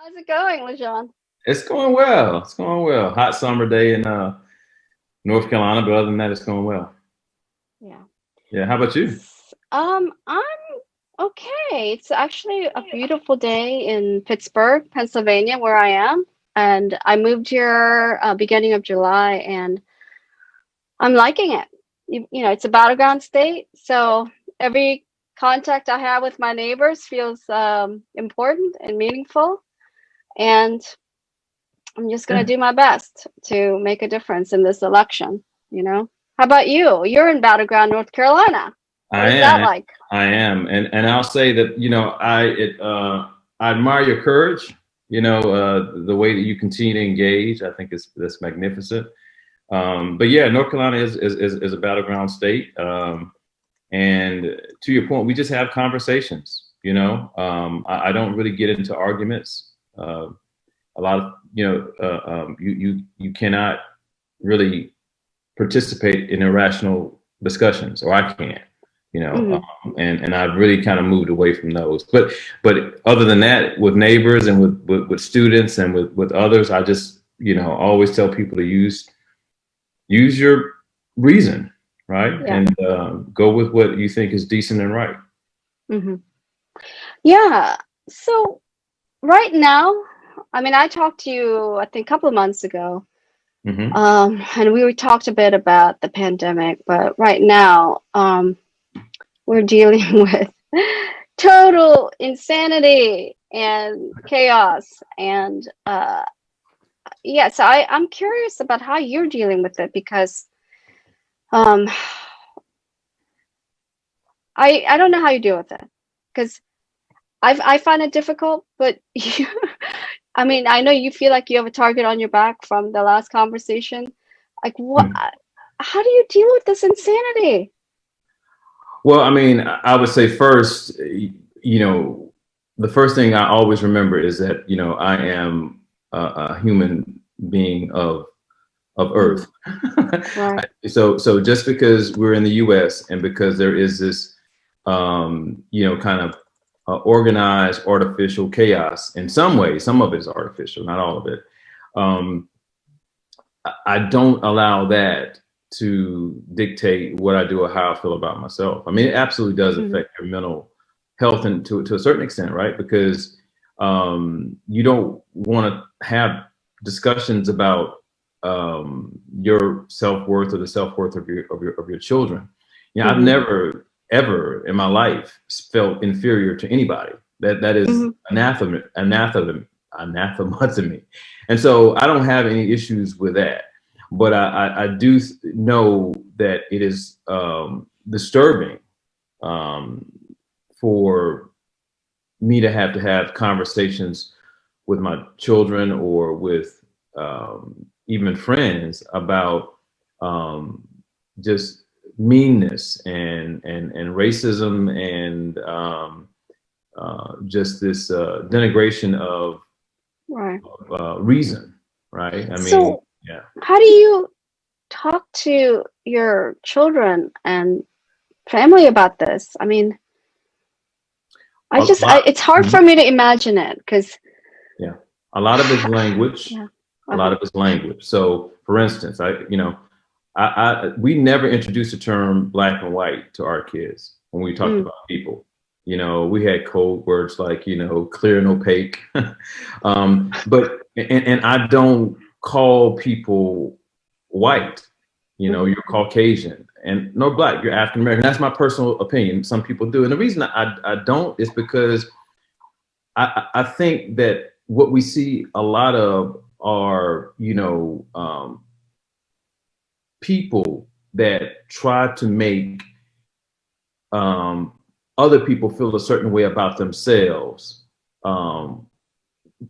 How's it going, LeJon? It's going well. It's going well. Hot summer day in North Carolina, but other than that, it's going well. Yeah. Yeah. How about you? I'm okay. It's actually a beautiful day in Pittsburgh, Pennsylvania, where I am. And I moved here beginning of July, and I'm liking it. It's a battleground state, so every contact I have with my neighbors feels important and meaningful. And I'm just gonna Yeah, do my best to make a difference in this election, you know? How about you? You're in battleground North Carolina. What I is that am. like? I am, and I'll say that I admire your courage. The way that you continue to engage. I think is that's magnificent. But yeah, North Carolina is a battleground state. And to your point, we just have conversations. I don't really get into arguments. A lot of you cannot really participate in irrational discussions, or I can't. Hmm. And I've really kind of moved away from those. But other than that, with neighbors and with students and with others, I just always tell people to use your reason, right, Yeah. and go with what you think is decent and right. Hmm. Yeah. So right now, I mean, I talked to you, I think, a couple of months ago, Hmm. and we talked a bit about the pandemic, but right now, we're dealing with total insanity and chaos. And yeah, so I'm curious about how you're dealing with it because um, I don't know how you deal with it because I find it difficult, but I mean, I know you feel like you have a target on your back from the last conversation. Like, what? How do you deal with this insanity? Well, I mean, I would say first, the first thing I always remember is that I am a human being of Mhm. Earth. Right. So just because we're in the U.S. and because there is this kind of organized artificial chaos in some ways, some of it is artificial, not all of it. Um, I don't allow that to dictate what I do or how I feel about myself. I mean, it absolutely does Hmm. affect your mental health and to a certain extent, right? Because you don't want to have discussions about your self worth or the self worth of your children. I've Hmm. never ever in my life felt inferior to anybody. That is Hmm. anathema to me. And so I don't have any issues with that. But I do know that it is disturbing um, for me to have conversations with my children or with even friends about um, just meanness and racism and just this denigration of Right. reason, right? I mean, So, yeah. how do you talk to your children and family about this? I mean, A lot. it's hard for me to imagine it because, Yeah, a lot of it's language. yeah. A lot Uh-huh. of it's language. So, for instance, we never introduced the term black and white to our kids when we talked Mm. about people. We had code words like clear and opaque. But I don't call people white. Hmm. You're Caucasian and no black. You're African American. That's my personal opinion. Some people do, and the reason I don't is because I think that what we see a lot of are, people that try to make um, other people feel a certain way about themselves um,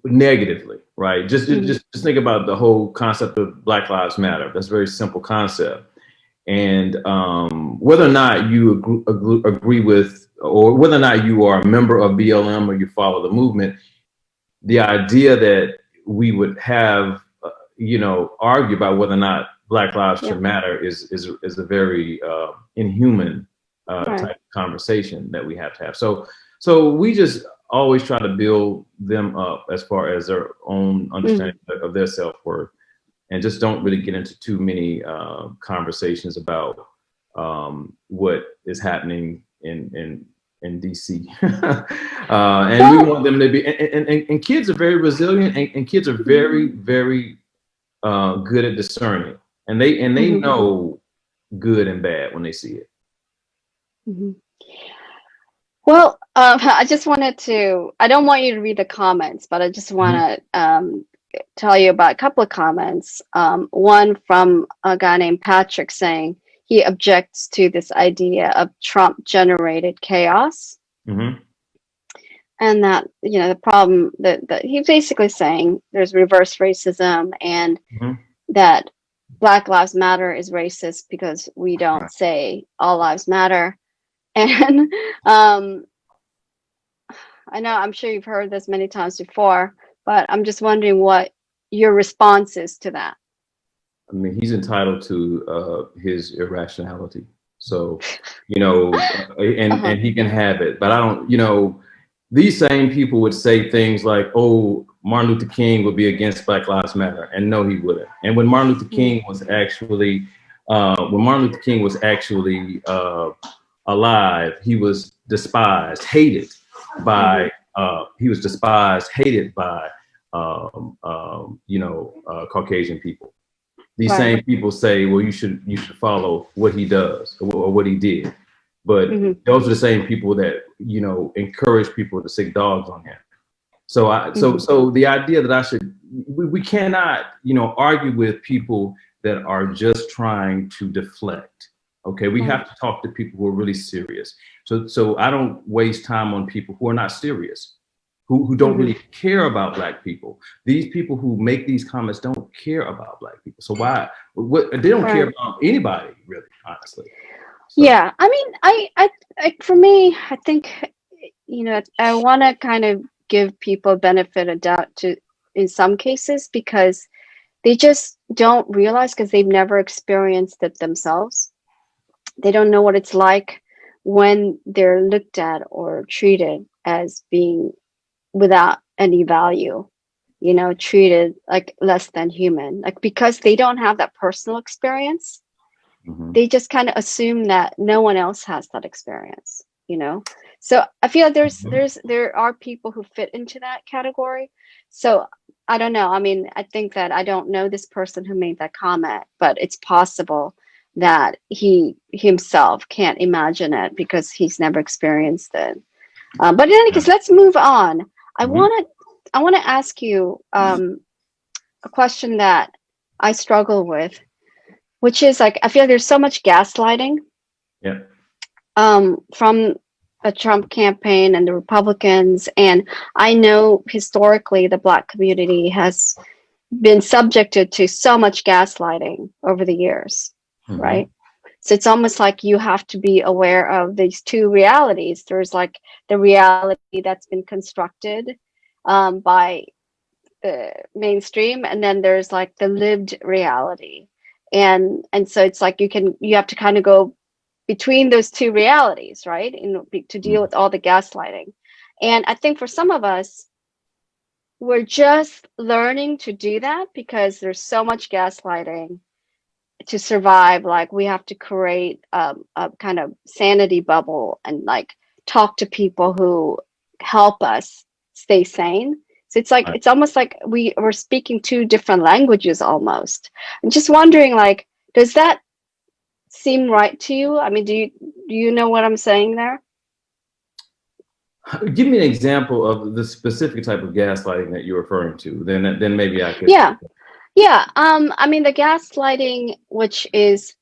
negatively, right? Just, Hmm. just just think about the whole concept of Black Lives Matter. That's a very simple concept. And whether or not you agree with, or whether or not you are a member of BLM or you follow the movement, the idea that we would have, argue about whether or not Black lives Yeah. should matter is a very inhuman Right. type of conversation that we have to have. So we just always try to build them up as far as their own understanding of their self-worth, and just don't really get into too many conversations about what is happening in DC. And we want them to be, and kids are very resilient, and kids are very, very good at discerning, and they know good and bad when they see it. Well, I just wanted to, I don't want you to read the comments, but I just want to tell you about a couple of comments. One from a guy named Patrick saying he objects to this idea of Trump-generated chaos. And that, you know, the problem that he's basically saying there's reverse racism, and that Black Lives Matter is racist because we don't say all lives matter. And I know, I'm sure you've heard this many times before, but I'm just wondering what your response is to that. I mean, he's entitled to his irrationality. So, you know, and he can have it. But I don't, you know, these same people would say things like, oh, Martin Luther King would be against Black Lives Matter. And no, he wouldn't. And when Martin Luther King was actually, alive, he was despised, hated by, Caucasian people. These same people say, well, you should follow what he does or what he did. But those are the same people that, you know, encourage people to sick dogs on him. So so the idea that we cannot, you know, argue with people that are just trying to deflect. Okay, we have to talk to people who are really serious. So I don't waste time on people who are not serious, who don't really care about Black people. These people who make these comments don't care about Black people. So why? They don't care about anybody, really, honestly. So. Yeah, I mean, I for me, I think, you know, I want to kind of give people benefit of doubt to, in some cases, because they just don't realize, because they've never experienced it themselves. They don't know what it's like when they're looked at or treated as being without any value, you know, treated like less than human, like, because they don't have that personal experience. They just kind of assume that no one else has that experience, you know? So I feel like there are people who fit into that category. So I don't know. I mean, I think that I don't know this person who made that comment, but it's possible that he himself can't imagine it because he's never experienced it. But in any case, let's move on. I want to ask you a question that I struggle with, which is like, I feel there's so much gaslighting from the Trump campaign and the Republicans. And I know historically the Black community has been subjected to so much gaslighting over the years, right? So it's almost like you have to be aware of these two realities. There's like the reality that's been constructed by the mainstream, and then there's like the lived reality. And so it's like you have to kind of go between those two realities, right? To deal with all the gaslighting. And I think for some of us, we're just learning to do that because there's so much gaslighting to survive. Like, we have to create a kind of sanity bubble and like talk to people who help us stay sane. So it's like, it's almost like we're speaking two different languages almost. I'm just wondering, like, does that seem right to you? I mean, do you know what I'm saying there? Give me an example of the specific type of gaslighting that you're referring to. Then maybe I could. Yeah. I mean, the gaslighting, which is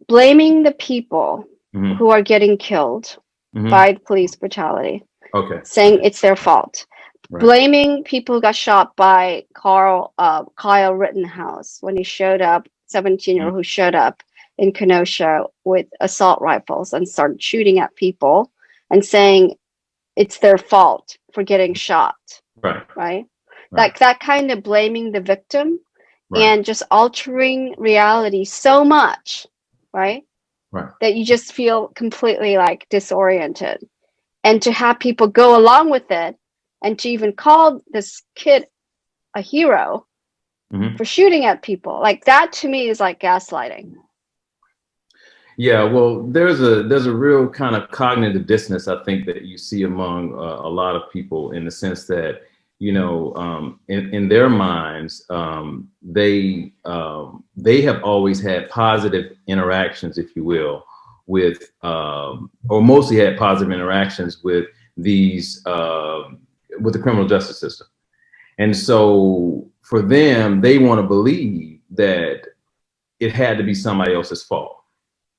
blaming the people who are getting killed by police brutality. Okay. Saying it's their fault. Right. Blaming people who got shot by Kyle Rittenhouse when he showed up, 17-year-old who showed up in Kenosha with assault rifles and started shooting at people and saying it's their fault for getting shot. Right. Like that kind of blaming the victim and just altering reality so much, right? That you just feel completely like disoriented. and to have people go along with it, and to even call this kid a hero Mm-hmm. for shooting at people, like that to me is like gaslighting. Yeah, well, there's a real kind of cognitive dissonance, I think, that you see among a lot of people, in the sense that, in their minds, they have always had positive interactions, if you will, with or mostly had positive interactions with these with the criminal justice system, and so for them, they want to believe that it had to be somebody else's fault.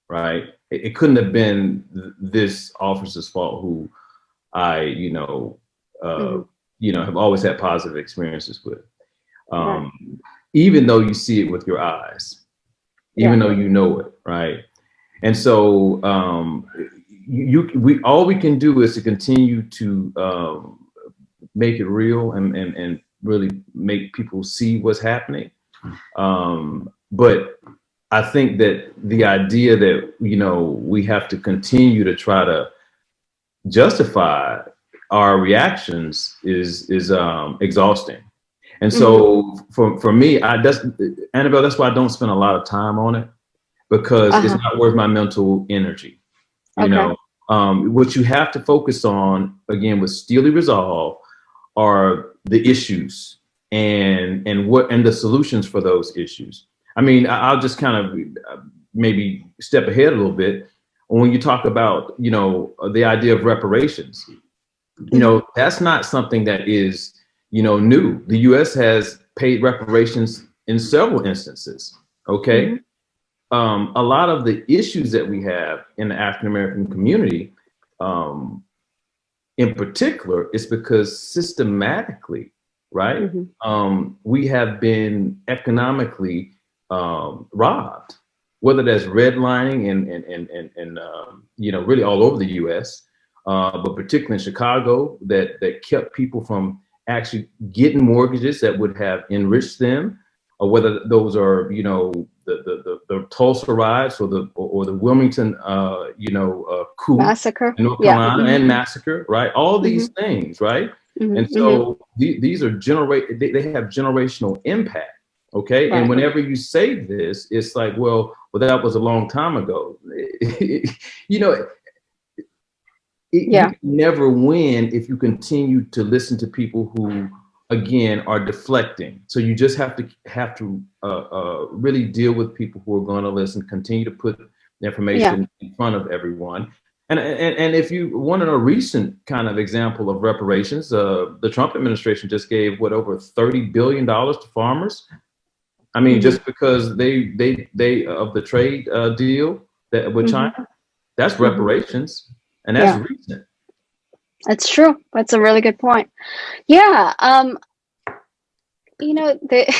Right? It couldn't have been this officer's fault, who I, Mm-hmm. have always had positive experiences with. Right. Even though you see it with your eyes, even Yeah. though you know it, right? And so we all we can do is to continue to make it real, and really make people see what's happening. But I think that the idea that, we have to continue to try to justify our reactions is exhausting. And Mm-hmm. so for me, Annabelle, that's why I don't spend a lot of time on it, because it's Uh-huh. not worth my mental energy. You Okay. know, what you have to focus on, again, with steely resolve, are the issues, and the solutions for those issues. I mean, I'll just kind of maybe step ahead a little bit. When you talk about, the idea of reparations, Mm-hmm. that's not something that is, new. The U.S. has paid reparations in several instances. Okay. Mm-hmm. A lot of the issues that we have in the African American community, um, in particular, is because systematically, right, Mm-hmm. we have been economically robbed, whether that's redlining and really all over the U.S., but particularly in Chicago, that kept people from actually getting mortgages that would have enriched them, or whether those are, the Tulsa riots, or the Wilmington coup Massacre. in North Yeah. Carolina, Mm-hmm. and massacre, right? All Mm-hmm. these things, right? And Mm-hmm. Mm-hmm. so these are they have generational impact. Okay. And Right. whenever you say this, it's like, well, that was a long time ago. you know, you Yeah. can never win if you continue to listen to people who, again, are deflecting. So you just have to really deal with people who are going to listen, continue to put the Yeah. information in front of everyone. And if you want a recent kind of example of reparations, the Trump administration just gave over $30 billion to farmers. I mean, Mm-hmm. just because they of the trade deal that with Mm-hmm. China, that's Mm-hmm. reparations, and that's Yeah. recent. That's true. That's a really good point. Yeah. The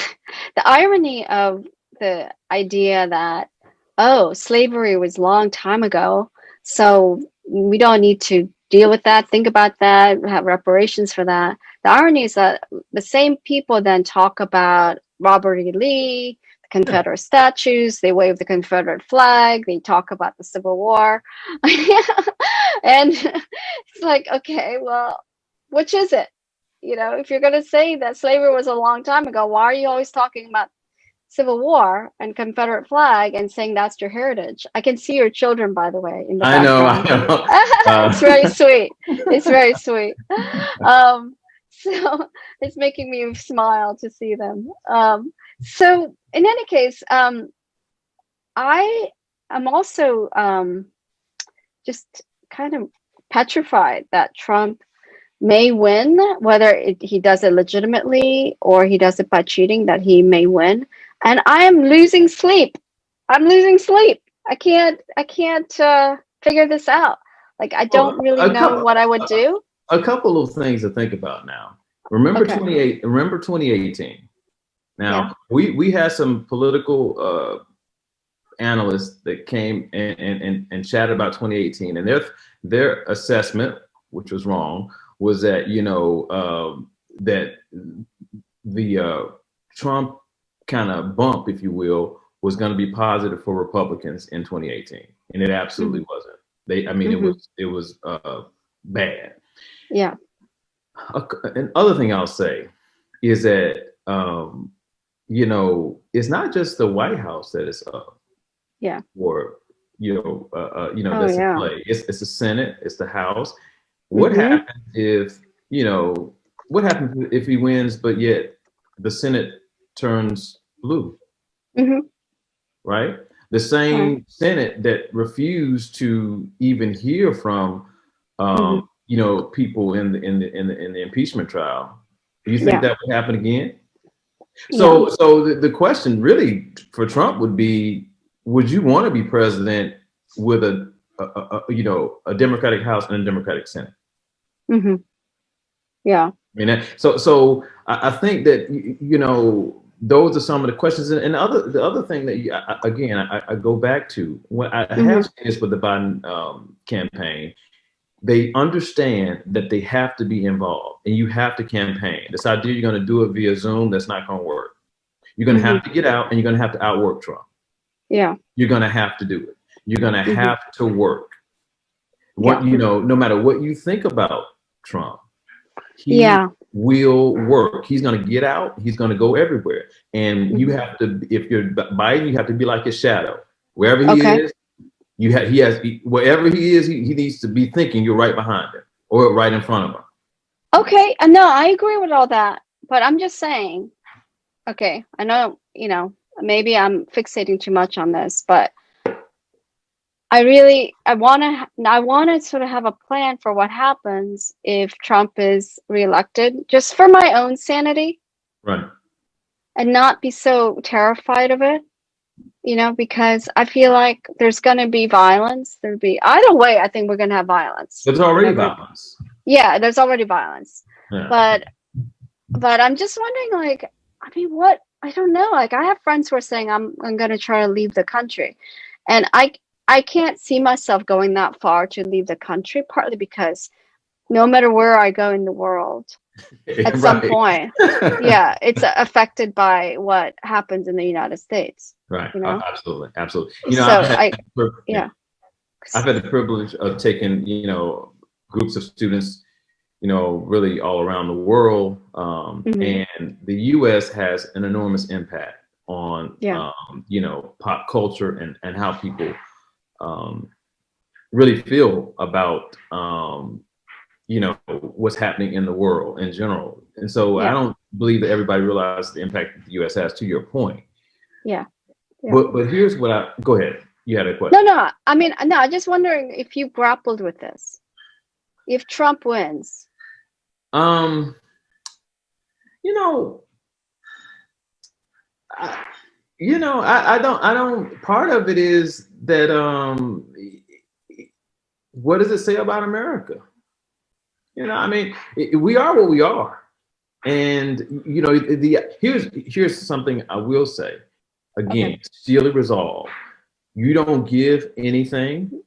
the irony of the idea that, oh, slavery was a long time ago, so we don't need to deal with that, think about that, have reparations for that. The irony is that the same people then talk about Robert E. Lee, the Yeah. Confederate statues, they wave the Confederate flag, they talk about the Civil War. And it's like, okay, well, which is it? If you're going to say that slavery was a long time ago, why are you always talking about Civil War and Confederate flag and saying that's your heritage? I can see your children, by the way, in the I know, I background. know. It's very sweet. It's very sweet. So it's making me smile to see them. So in any case, I am also just kind of petrified that Trump may win, whether he does it legitimately or he does it by cheating, that he may win. And I am losing sleep. I'm losing sleep. I can't figure this out. Like, I Well, don't really a know couple what I would do. a couple of things to think about now. Remember Okay. 28. Remember 2018. Yeah. Now we had some political analysts that came and chatted about 2018, and their assessment, which was wrong, was that that the Trump kind of bump, if you will, was going to be positive for Republicans in 2018, and it absolutely Mm-hmm. wasn't. I mean, Mm-hmm. it was bad. Yeah. And other thing I'll say is that it's not just the White House that is up. Yeah. Or Oh, that's in yeah. play. It's the Senate, it's the House. What Mm-hmm. happens if what happens if he wins, but yet the Senate turns blue, Mm-hmm. right? The same Senate that refused to even hear from people in the impeachment trial. Do you think Yeah. that would happen again? Yeah. So the question really for Trump would be, would you want to be president with a Democratic House and a Democratic Senate? Mm-hmm. Yeah. I mean, so I think that those are some of the questions, and the other thing that I go back to when I have seen this with the Biden campaign. They understand that they have to be involved and you have to campaign. This idea you're going to do it via Zoom, that's not going to work. You're going to have to get out and you're going to have to outwork Trump. Yeah. You're going to have to do it. You're going to have to work. No matter what you think about Trump, he will work. He's going to get out. He's going to go everywhere. And you have to, if you're Biden, you have to be like his shadow. Wherever he is, wherever he is, he needs to be thinking you're right behind him or right in front of him. Okay. No, I agree with all that. But I'm just saying, okay, I know, maybe I'm fixating too much on this, but I want to sort of have a plan for what happens if Trump is reelected, just for my own sanity. Right. And not be so terrified of it, because I feel like there's going to be violence. Either way, I think we're going to have violence. There's already violence. Yeah, there's already violence. Yeah. But I'm just wondering, what, I don't know. I have friends who are saying I'm going to try to leave the country. And I can't see myself going that far to leave the country, partly because no matter where I go in the world, at some point, it's affected by what happens in the United States. Right. Absolutely. I've had the privilege of taking, groups of students, really all around the world. And the U.S. has an enormous impact on, pop culture and how people really feel about, what's happening in the world in general. And so I don't believe that everybody realizes the impact that the U.S. has, to your point. Yeah. But here's what go ahead. You had a question. No. I mean, no, I'm just wondering if you grappled with this. If Trump wins. I don't, part of it is that, what does it say about America? We are what we are. And, here's something I will say. Again, steely resolve. You don't give anything.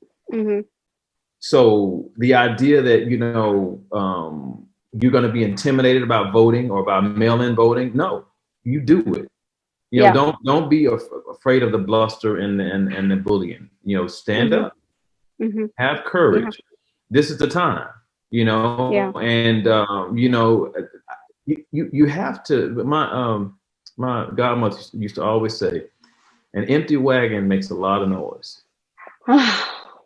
So the idea that, you're going to be intimidated about voting or about mail-in voting, no, you do it. Don't be afraid of the bluster and the bullying. Stand up, have courage. This is the time. And you have to. My godmother used to always say, an empty wagon makes a lot of noise.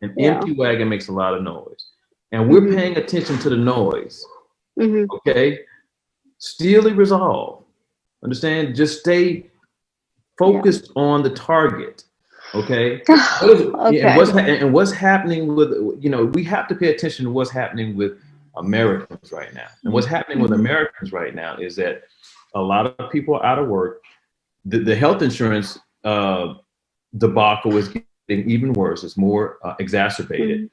Empty wagon makes a lot of noise. And we're paying attention to the noise. Okay? Steely resolve. Understand? Just stay focused on the target. Okay? And what's happening with, we have to pay attention to what's happening with Americans right now. And what's happening with Americans right now is that a lot of people are out of work. The health insurance debacle is getting even worse. It's more exacerbated.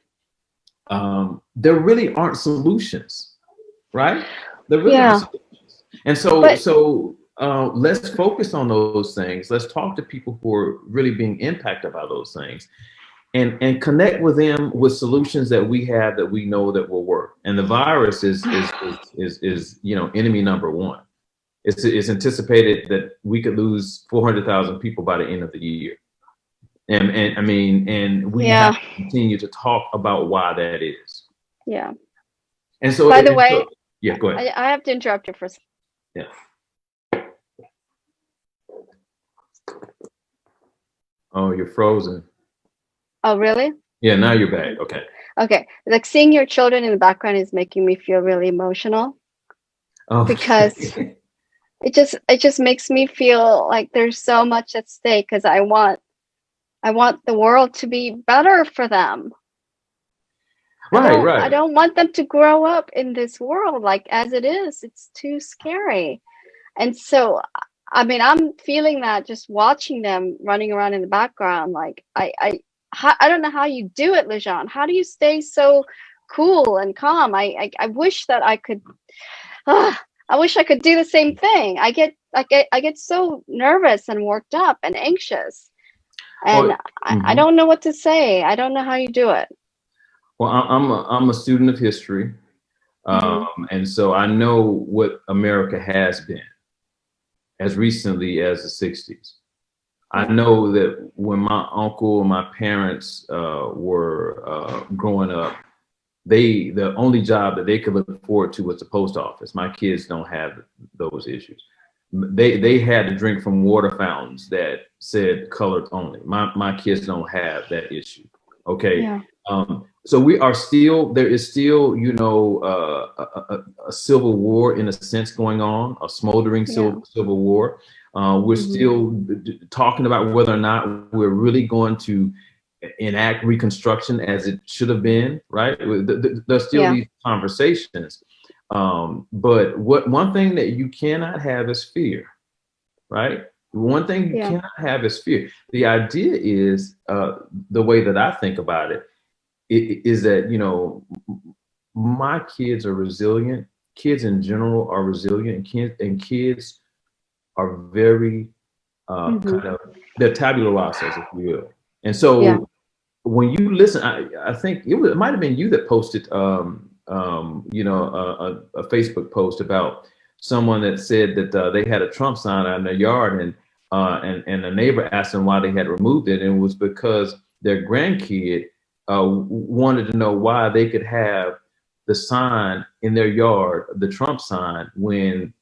There really aren't solutions, right? There really aren't solutions. And so let's focus on those things. Let's talk to people who are really being impacted by those things, and connect with them with solutions that we have that we know that will work. And the virus is enemy number one. It's anticipated that we could lose 400,000 people by the end of the year. And we have to continue to talk about why that is. Yeah. And so, By the way, yeah, go ahead. I have to interrupt you for a second. Yeah. Oh, you're frozen. Oh, really? Yeah, now you're back. Okay. Okay. Like seeing your children in the background is making me feel really emotional Oh, because it just makes me feel like there's so much at stake because I want the world to be better for them. right, I right. don't want them to grow up in this world like as it is. It's too scary. And so, I mean, I'm feeling that just watching them running around in the background. Like, I don't know how you do it, LeJon. How do you stay so cool and calm? I wish that I could. I wish I could do the same thing. I get so nervous and worked up and anxious, and Well, I don't know what to say. I don't know how you do it. well, I'm a student of history, and so I know what America has been as recently as the '60s. I know that when my uncle and my parents were growing up, the only job that they could look forward to was the post office. My kids don't have those issues. They had to drink from water fountains that said colored only. My kids don't have that issue. Okay. Yeah. So there is still, you know, a civil war in a sense going on, a smoldering civil war. We're still talking about whether or not we're really going to enact Reconstruction as it should have been, right? There's still these conversations. But one thing that you cannot have is fear, right? One thing you cannot have is fear. The idea is, the way that I think about it, is that, you know, my kids are resilient. Kids in general are resilient. Kids are very kind of, they're tabula rasas, if you will. And so when you listen, I think it might have been you that posted, you know, a Facebook post about someone that said that they had a Trump sign out in their yard, and a neighbor asked them why they had removed it, and it was because their grandkid wanted to know why they could have the sign in their yard, the Trump sign, when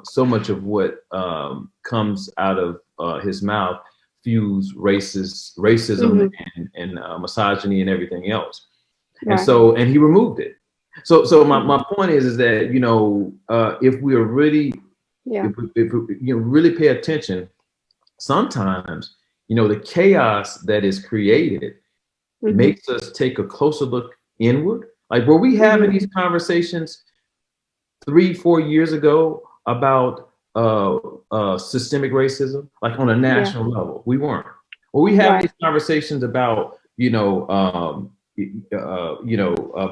so much of what comes out of his mouth fuels racism and misogyny and everything else. And so, and he removed it. So my point is that, you know, if we are really, if we, you know, really pay attention, sometimes, you know, the chaos that is created makes us take a closer look inward. Like, were we having these conversations 3-4 years ago about systemic racism, like on a national level? We weren't. Were we having these conversations about, you know,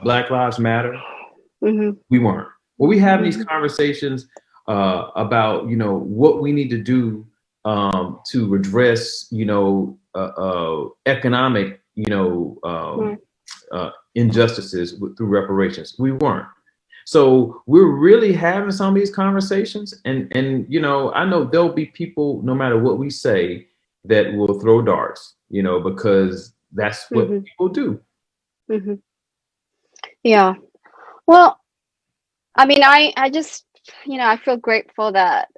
Black Lives Matter? We weren't. Were we having these conversations about, you know, what we need to do to redress, you know, economic, you know, injustices through reparations? We weren't. So we're really having some of these conversations, and you know, I know there'll be people, no matter what we say, that will throw darts, you know, because that's what people do. Yeah. Well, I mean, I just, you know, I feel grateful that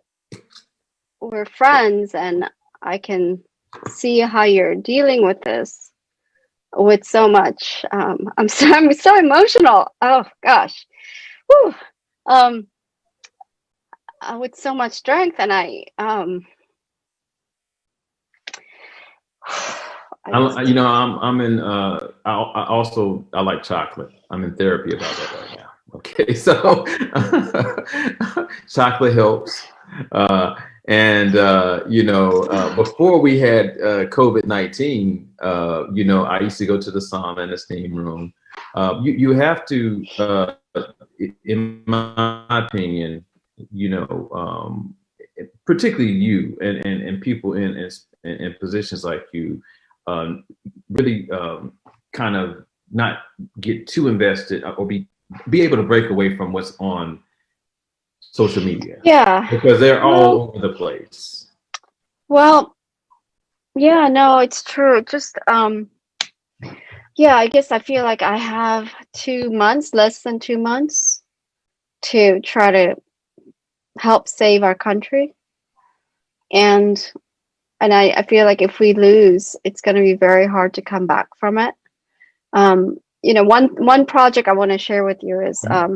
we're friends and I can see how you're dealing with this with so much. I'm so emotional. Oh gosh. Whew. With so much strength, and you know, I'm in. I like chocolate. I'm in therapy about that right now. Okay, so chocolate helps. You know, before we had COVID-19, you know, I used to go to the sauna and the steam room. You have to, in my opinion, you know, particularly you and people in positions like you, really kind of not get too invested or be able to break away from what's on social media. Yeah, because they're all over the place. Well, yeah, no, it's true. Just Yeah, I guess I feel like I have 2 months, less than 2 months, to try to help save our country. And I feel like if we lose, it's going to be very hard to come back from it. One project I want to share with you is, I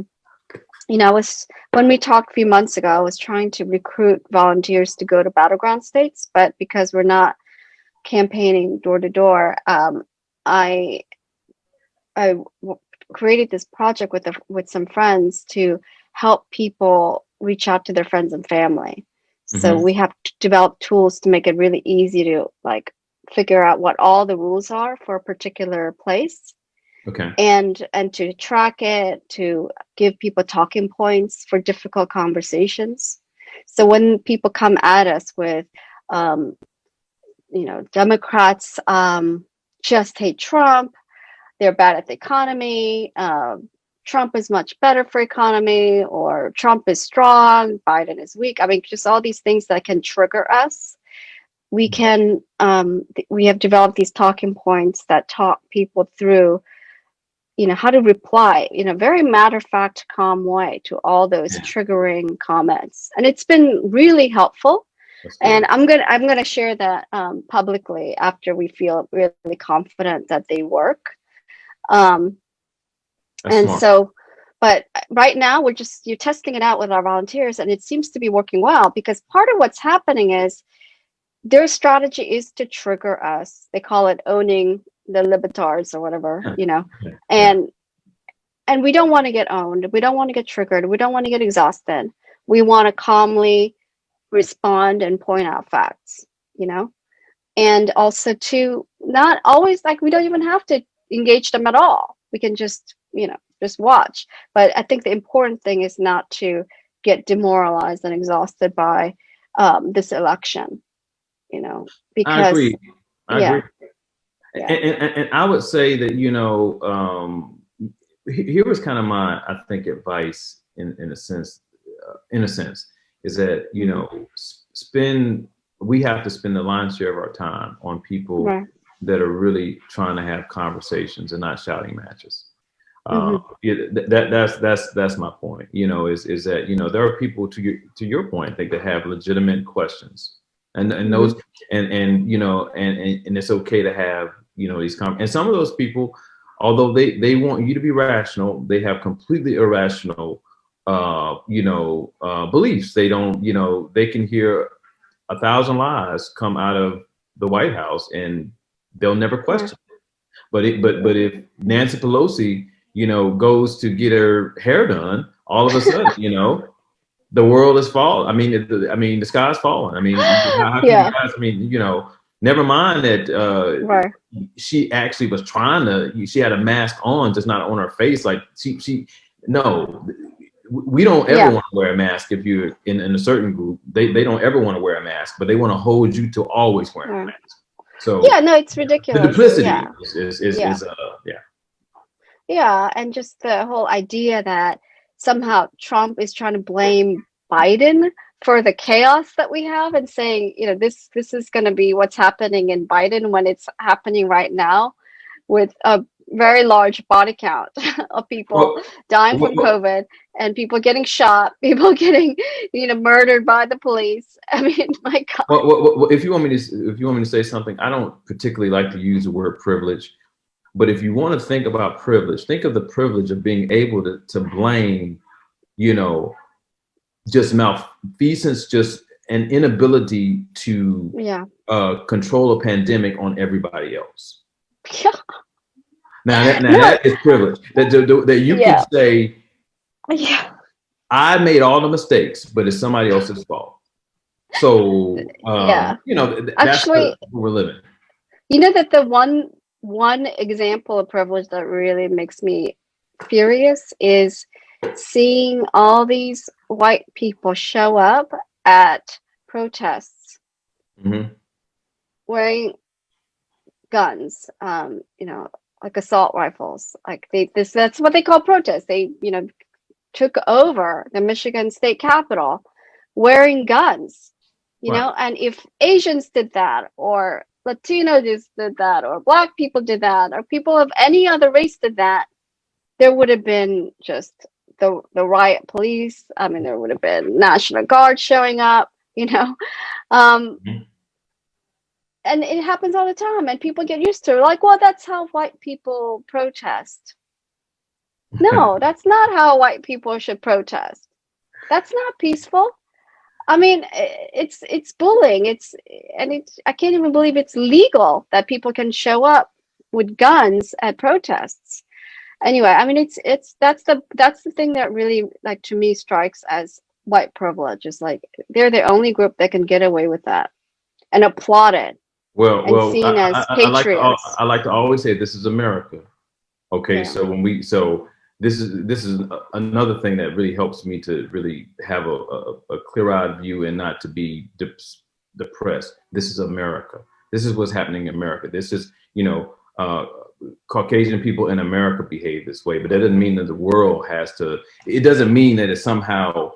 was when we talked a few months ago, I was trying to recruit volunteers to go to battleground states, but because we're not campaigning door to door, I created this project with some friends to help people reach out to their friends and family. So Mm-hmm. we have developed tools to make it really easy to like figure out what all the rules are for a particular place, Okay. and to track it, to give people talking points for difficult conversations. So when people come at us with, um, Democrats just hate Trump, they're bad at the economy, Trump is much better for economy, or Trump is strong, Biden is weak. I mean, just all these things that can trigger us. We have developed these talking points that talk people through, how to reply in a very matter of fact, calm way to all those Yeah, triggering comments. And it's been really helpful. that's And good. I'm gonna share that publicly after we feel really confident that they work. Um, That's and smart. so, but right now you're testing it out with our volunteers, and it seems to be working well because part of what's happening is their strategy is to trigger us. They call it owning the libertards or whatever, Yeah, yeah, yeah. and we don't want to get owned. We don't want to get triggered. We don't want to get exhausted. We want to calmly respond and point out facts, you know? And also to not always, like, we don't even have to engage them at all. We can just watch. But I think the important thing is not to get demoralized and exhausted by this election, I because, agree. I yeah, agree. yeah. And I would say that, here was kind of my, I think, advice in a sense, is that, Hmm. spend, we have to spend the lion's share of our time on people Right. that are really trying to have conversations and not shouting matches. Hmm. Yeah, that's my point. Is that, there are people, to your point, I think, that have legitimate questions, and Hmm. those, and it's okay to have, and some of those people, although they want you to be rational, they have completely irrational beliefs. They don't, they can hear 1,000 lies come out of the White House, and they'll never Right. question. But if Nancy Pelosi, goes to get her hair done, all of a sudden, the world is falling. I mean, the sky's falling. I mean, how can you Yeah. guys? I mean, never mind that Right. she actually was trying to. She had a mask on, just not on her face. Like she no. We don't ever Yeah. want to wear a mask if you're in a certain group. They don't ever want to wear a mask, but they want to hold you to always wearing a Right. mask. So Yeah. No, it's the ridiculous. duplicity Yeah. is Yeah. yeah. Yeah, and just the whole idea that somehow Trump is trying to blame Biden for the chaos that we have, and saying, this is going to be what's happening in Biden when it's happening right now with a very large body count of people Well, dying well, from well, COVID, and people getting shot, people getting, murdered by the police. I mean, my God. well, if you want me to say something, I don't particularly like to use the word privilege, but if you want to think about privilege, think of the privilege of being able to blame, you know, just malfeasance, just an inability to Yeah. control a pandemic on everybody else. Yeah. Now No. that is privilege. That you can Yeah. say, Yeah. I made all the mistakes, but it's somebody else's fault. So, Yeah. that's Actually, where we're living. that the one example of privilege that really makes me furious is seeing all these white people show up at protests Hmm. wearing guns, like assault rifles. Like that's what they call protests. They, took over the Michigan State Capitol wearing guns. Right. And if Asians did that, or Latino just did that, or Black people did that, or people of any other race did that, there would have been just the riot police. I mean, there would have been National Guard showing up, Um, Mhm. and it happens all the time, and people get used to it. Like, well, that's how white people protest. No, that's not how white people should protest. That's not peaceful. I mean, it's bullying. It's I can't even believe it's legal that people can show up with guns at protests. Anyway, I mean, it's that's the thing that really, like, to me, strikes as white privilege. Is like they're the only group that can get away with that and applauded and Well, seen as patriots. I like to always say this is America. Okay, Yeah. so this is another thing that really helps me to really have a clear-eyed view and not to be depressed. This is America. This is what's happening in America. This is, Caucasian people in America behave this way, but that doesn't mean that the world has to. It doesn't mean that it's somehow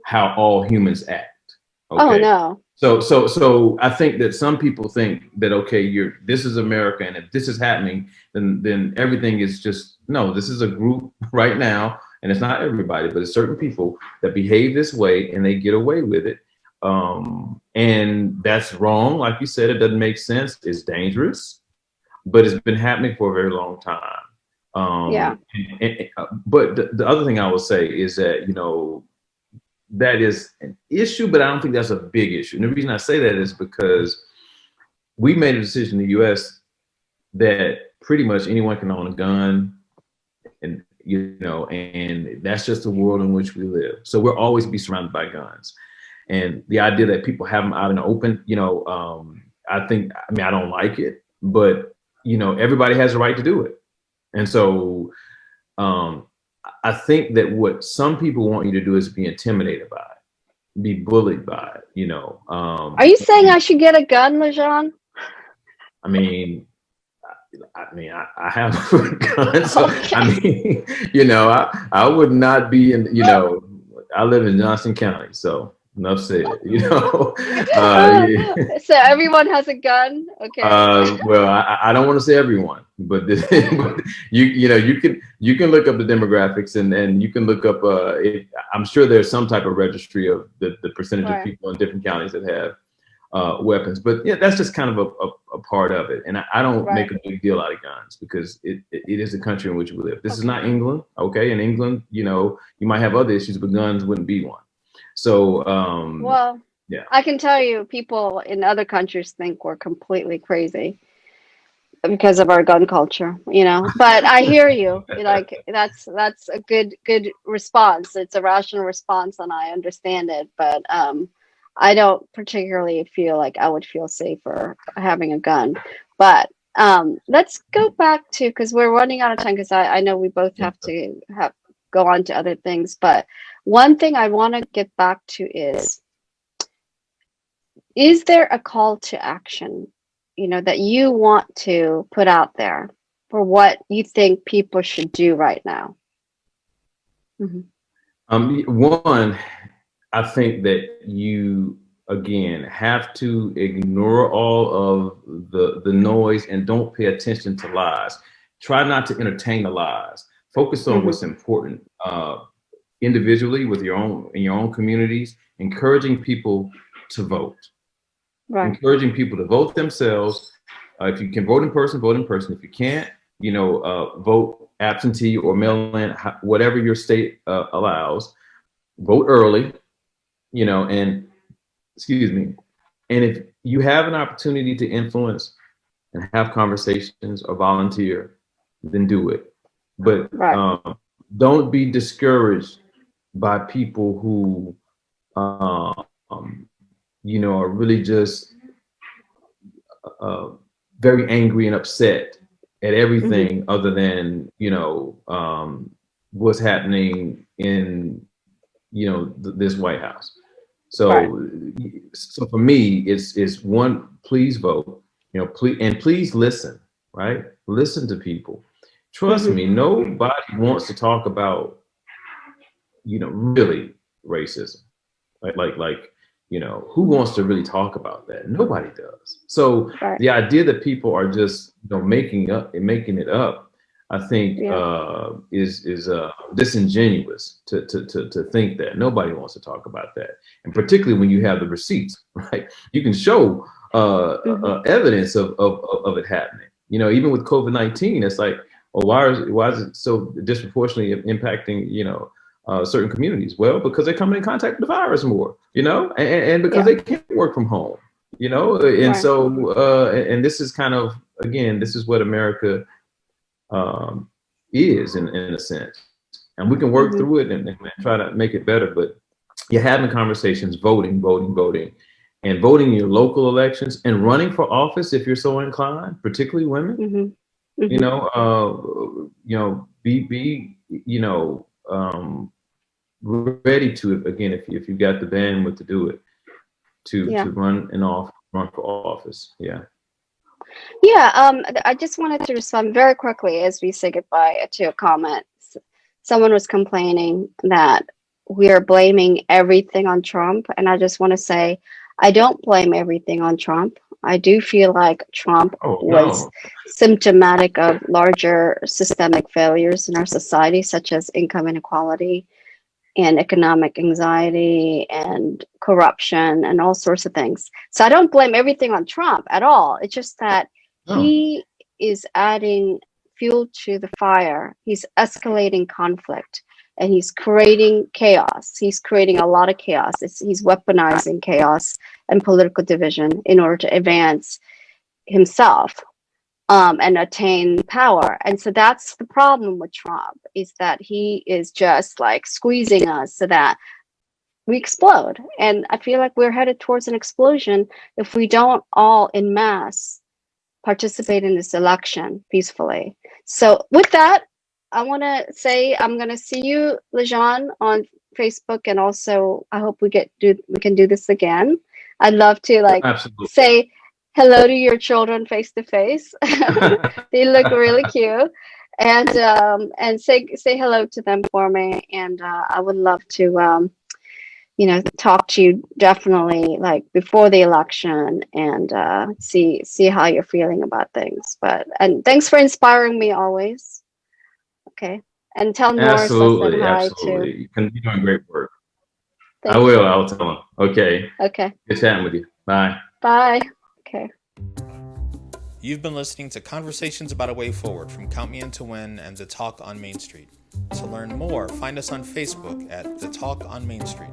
how all humans act. Okay? Oh no. So I think that some people think that, okay, this is America, and if this is happening, then everything is just no. This is a group right now, and it's not everybody, but it's certain people that behave this way, and they get away with it, and that's wrong. Like you said, it doesn't make sense. It's dangerous, but it's been happening for a very long time. Yeah. But the other thing I will say is that that is an issue, but I don't think that's a big issue. And the reason I say that is because we made a decision in the U.S. that pretty much anyone can own a gun, and and that's just the world in which we live. So we'll always be surrounded by guns, and the idea that people have them out in the open, I don't like it, but everybody has a right to do it, and so. I think that what some people want you to do is be intimidated by it, be bullied by it, Are you saying I should get a gun, LeJon? I mean, I have a gun, so Okay. I would not be in, I live in Johnson County, so enough said, yeah. So everyone has a gun? Okay. Well, I don't want to say everyone, but, but you can look up the demographics and you can look up. I'm sure there's some type of registry of the percentage of people in different counties that have weapons. But yeah, that's just kind of a part of it. And I don't make a big deal out of guns because it is the country in which we live. This is not England, okay? In England, you might have other issues, but guns wouldn't be one. So, well, yeah, I can tell you, people in other countries think we're completely crazy because of our gun culture, But I hear you. Like that's a good response. It's a rational response, and I understand it. But I don't particularly feel like I would feel safer having a gun. But let's go back to, because we're running out of time. Because I know we both have to go on to other things. But one thing I want to get back to is there a call to action, that you want to put out there for what you think people should do right now? Mm-hmm. One, I think that you, again, have to ignore all of the noise and don't pay attention to lies. Try not to entertain the lies. Focus on what's important. Individually, in your own communities, encouraging people to vote. Right. Encouraging people to vote themselves. If you can vote in person, vote in person. If you can't, vote absentee or mail-in, whatever your state allows. Vote early, and excuse me. And if you have an opportunity to influence and have conversations or volunteer, then do it. But don't be discouraged by people who, are really just very angry and upset at everything other than, what's happening in, this White House. So, so for me, it's one, please vote, please listen, right? Listen to people. Trust me, nobody wants to talk about, really racism, like who wants to really talk about that? Nobody does. So Right. the idea that people are just making it up, I think is disingenuous to think that. Nobody wants to talk about that, and particularly when you have the receipts, right? You can show evidence of it happening. Even with COVID-19, it's like, well, why is it so disproportionately impacting certain communities? Well, because they're coming in contact with the virus more, and because they can't work from home, and so and this is kind of, again, this is what America is in a sense, and we can work through it and try to make it better. But you're having conversations, voting, and voting in your local elections and running for office if you're so inclined, particularly women. Be ready to, again, if you've got the bandwidth to do it, to run for office. I just wanted to respond very quickly as we say goodbye to a comment. Someone was complaining that we are blaming everything on Trump, and I just want to say I don't blame everything on Trump. I do feel like Trump was symptomatic of larger systemic failures in our society, such as income inequality and economic anxiety and corruption and all sorts of things. So I don't blame everything on Trump at all. It's just that he is adding fuel to the fire. He's escalating conflict and he's creating chaos. He's creating a lot of chaos. He's weaponizing chaos and political division in order to advance himself and attain power. And so that's the problem with Trump, is that he is just like squeezing us so that we explode. And I feel like we're headed towards an explosion if we don't all en masse participate in this election peacefully. So with that, I want to say I'm going to see you, LeJon, on Facebook, and also I hope we can do this again. I'd love to say hello to your children face to face. They look really cute, and say hello to them for me. And I would love to talk to you definitely like before the election and see how you're feeling about things. And thanks for inspiring me always. Okay, and tell Norris I said hi too. You're doing great work. Thank I will. you. I'll tell him. Okay. Okay. Good chatting with you. Bye. Bye. Okay. You've been listening to Conversations About a Way Forward from Count Me In to Win and The Talk on Main Street. To learn more, find us on Facebook at The Talk on Main Street.